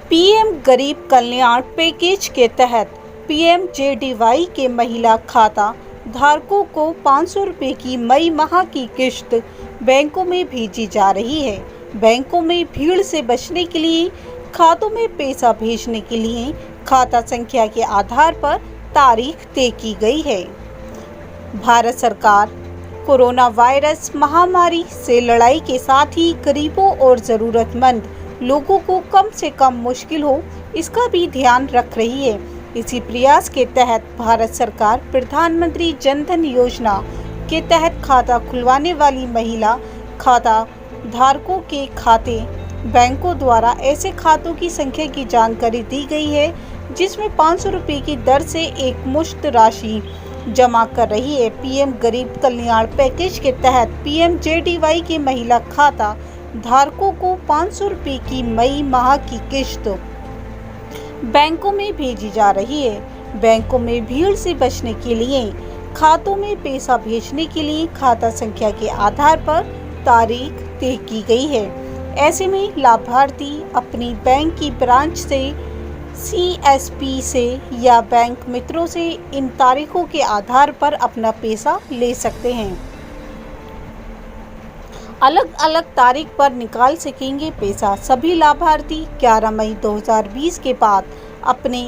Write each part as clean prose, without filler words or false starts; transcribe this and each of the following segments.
PM गरीब कल्याण package के तहत पीएमजेडीवाई के महिला खाता धारकों को 500 रुपये की मई माह की किश्त बैंकों में भेजी जा रही है। बैंकों में भीड़ से बचने के लिए खातों में पैसा भेजने के लिए खाता संख्या के आधार पर तारीख तय की गई है। भारत सरकार कोरोना वायरस महामारी से लड़ाई के साथ ही गरीबों और ज़रूरतमंद लोगों को कम से कम मुश्किल हो इसका भी ध्यान रख रही है। इसी प्रयास के तहत भारत सरकार प्रधानमंत्री जन धन योजना के तहत खाता खुलवाने वाली महिला खाता धारकों के खाते बैंकों द्वारा ऐसे खातों की संख्या की जानकारी दी गई है जिसमें 500 रुपये की दर से एक मुश्त राशि जमा कर रही है। पीएम गरीब कल्याण पैकेज के तहत पीएमजेडीवाई के महिला खाता धारकों को 500 रुपये की मई माह की किश्त बैंकों में भेजी जा रही है। बैंकों में भीड़ से बचने के लिए खातों में पैसा भेजने के लिए खाता संख्या के आधार पर तारीख तय की गई है। ऐसे में लाभार्थी अपनी बैंक की ब्रांच से, सीएसपी से या बैंक मित्रों से इन तारीखों के आधार पर अपना पैसा ले सकते हैं। अलग अलग तारीख पर निकाल सकेंगे पैसा। सभी लाभार्थी 11 मई 2020 के बाद अपने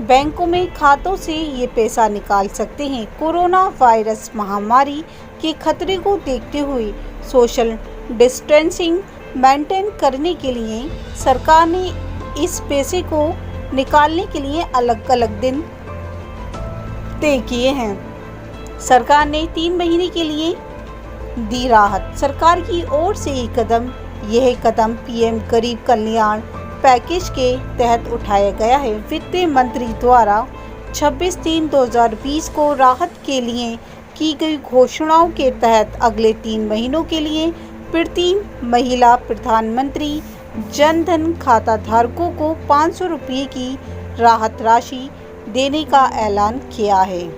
बैंकों में खातों से ये पैसा निकाल सकते हैं। कोरोना वायरस महामारी के खतरे को देखते हुए सोशल डिस्टेंसिंग मेंटेन करने के लिए सरकार ने इस पैसे को निकालने के लिए अलग अलग दिन तय किए हैं। सरकार ने 3 महीने के लिए दी राहत। सरकार की ओर से यह कदम पीएम गरीब कल्याण पैकेज के तहत उठाया गया है। वित्त मंत्री द्वारा 26/3/2020 को राहत के लिए की गई घोषणाओं के तहत अगले 3 महीनों के लिए प्रति महिला प्रधानमंत्री जन धन खाता धारकों को 500 रुपये की राहत राशि देने का ऐलान किया है।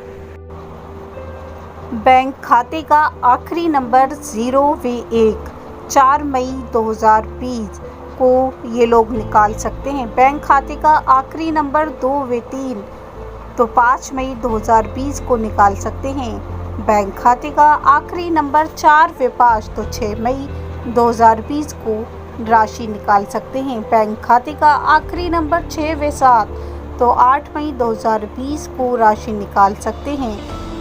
बैंक खाते का आखिरी नंबर 0 व 1 4 मई 2020 को ये लोग निकाल सकते हैं। बैंक खाते का आखिरी नंबर 2 व 3 तो 5 मई 2020 को निकाल सकते हैं। बैंक खाते का आखिरी नंबर 4 व 5 तो 6 मई 2020 को राशि निकाल सकते हैं। बैंक खाते का आखिरी नंबर 6 व 7 तो 8 मई 2020 को राशि निकाल सकते हैं।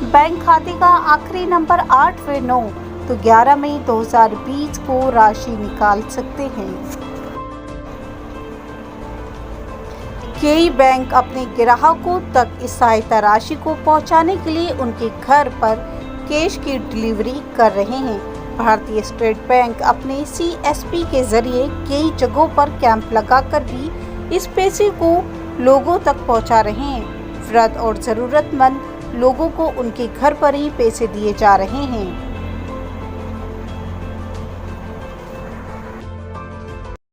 बैंक खाते का आखिरी नंबर 8 व 9 तो 11 मई 2020 को राशि निकाल सकते हैं। कई बैंक अपने ग्राहकों तक इस सहायता राशि को पहुंचाने के लिए उनके घर पर कैश की डिलीवरी कर रहे हैं। भारतीय स्टेट बैंक अपने सीएसपी के जरिए कई जगहों पर कैंप लगाकर भी इस पैसे को लोगों तक पहुंचा रहे हैं। वृद्ध और ज़रूरतमंद लोगों को उनके घर पर ही पैसे दिए जा रहे हैं।